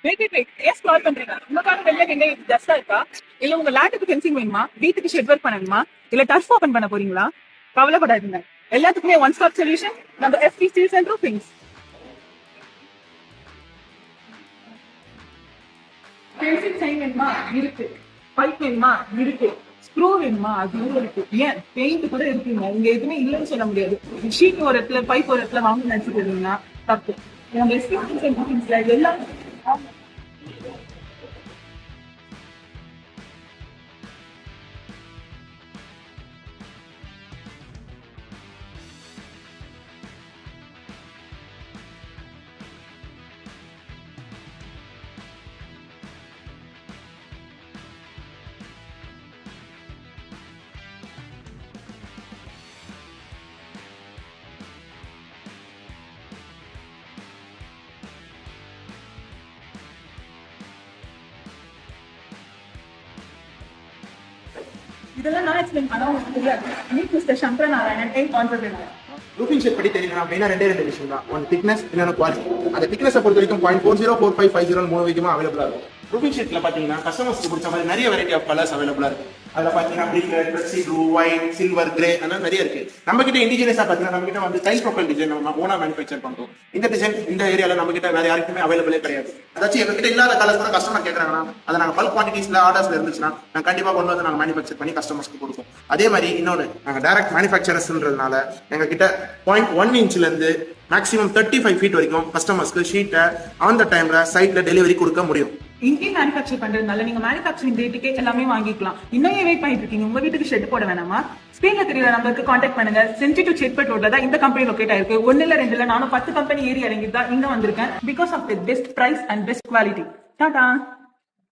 Wait wait wait ஏன் scroll பண்றீங்க? உங்க கார் வெளில எங்க ஜஸ்டா இருக்கா? இல்ல உங்க லேண்டுக்கு ஃபென்சிங் வேணுமா? வீட்டுக்கு ஷெட் ஒர்க் பண்ணணுமா? இல்ல டர்ஃப் ஓபன் பண்ண போறீங்களா? கவலைப்படாதீங்க. எல்லாத்துக்குமே ஒன் ஸ்டாப் சொல்யூஷன் நம்ம SP steels and roofings. Fencing chain வேணுமா? இருக்கு. பைப் வேணுமா? இருக்கு. ஸ்க்ரூ வேணுமா? அதுவும் இருக்கு. ஏன் பெயிண்ட் கூட இருக்குங்க. இங்க எதுவுமே இல்லைன்னு சொல்ல முடியாது. ஷீட் ஒரு இடத்துல பைப் ஒரு இடத்துல வாங்கி நினைச்சிட்டு இருந்தீங்கன்னா தப்பு. நம்ம எஸ்பி ஸ்டீல்ஸ் அண்ட் ரூஃபிங்ஸ்ல எல்லாம் இதெல்லாம் நான் எக்ஸ்பிளைன் பண்ண உங்களுக்கு தெரியாது. மீட் மிஸ்டர் சங்கர நாராயணன் என் கான்செப்ட். ரூஃபிங் ஷீட் படி தெரியுமா? மெயினாக ரெண்டு விஷயம் தான். ஒன் திக்னஸ், இன்னொன்று குவாலிட்டி. அந்த திக்னஸை பொறுத்த வரைக்கும் 0.40, 45, 50 3 வரைக்கும் அவைலபிளாக இருக்கும். ரூஃபிங் ஷீட்டில் பார்த்தீங்கன்னா கஸ்டமர்ஸ்க்கு பிடிச்ச மாதிரி நிறைய வெரைட்டி ஆஃப் கலர்ஸ் அவைலபிளாக இருக்கு. அதில் பார்த்தீங்கன்னா black, red, blue, white, silver, grey அந்த நிறைய இருக்கு. நம்ம கிட்ட இண்டிஜினியஸாக பார்த்தீங்கன்னா நம்ம கிட்ட வந்து டைல் ப்ரொஃபைல் டிசைன் நம்ம ஓனா மேனுஃபேக்சர் பண்றோம். இந்த டிசைன் இந்த ஏரியாவில் நம்ம கிட்ட வேற யாருக்குமே அவைலபிளே கிடையாது. அதாச்சும் எங்க கிட்ட இல்லாத கலர்ஸ் கூட கஸ்டமர் கேட்கறாங்கன்னா அதை நாங்கள் பல்க் குவான்டிட்டிஸ்ல ஆர்டர்ஸ்ல இருந்துச்சுன்னா நாங்கள் கண்டிப்பாக கொண்டு வந்து நாங்கள் மேனுஃபேக்சர் பண்ணி கஸ்டமர்ஸ்க்கு கொடுப்போம். அதே மாதிரி இன்னொன்று நாங்கள் டைரக்ட் மேனுஃபேக்சரர்ஸ்ன்றதுனால எங்க கிட்ட 0.1 இன்ச்ல இருந்து மேக்ஸிமம் 35 ஃபீட் வரைக்கும் கஸ்டமர்ஸ்க்கு ஷீட்டை ஆன் த டைம்ல சைட்ல டெலிவரி கொடுக்க முடியும். இங்கேயும் மேனுஃபேக்சர் பண்றதுனால நீங்க மேனுஃபேக்சரிங் ரேட்டுக்கே எல்லாமே வாங்கிக்கலாம். இன்னும் ஏன் வெயிட் பண்ணிட்டு இருக்கீங்க? உங்க வீட்டுக்கு ஷெட் போட வேணாமா? ஸ்கிரீன்ல தெரியற நம்பருக்கு கான்டாக்ட் பண்ணுங்க. சென்சிட்டிவ் செட்பட் ரோட்ல தான் இந்த கம்பெனி லொகேட் ஆயிருக்கு. 1 இல்ல 2 இல்ல நானும் 10 கம்பெனி ஏறி இறங்கி தான் இங்க வந்திருக்கேன். Because of the best price and best quality. Tata.